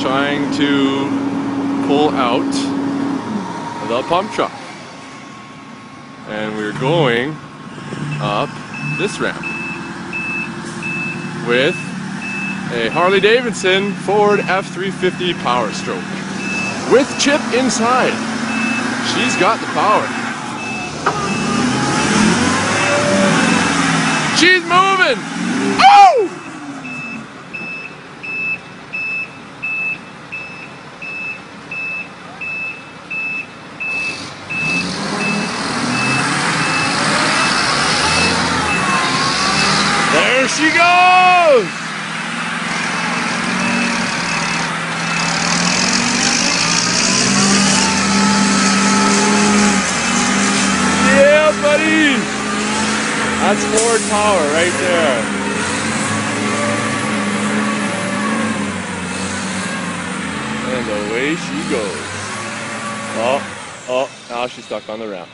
trying to pull out the pump truck. And we're going up this ramp with a Harley-Davidson Ford F350 Power Stroke with Chip inside. She's got the power. She's moving! Oh! There she goes! Yeah, buddy! That's Ford power right there. And away she goes. Oh, now she's stuck on the ramp.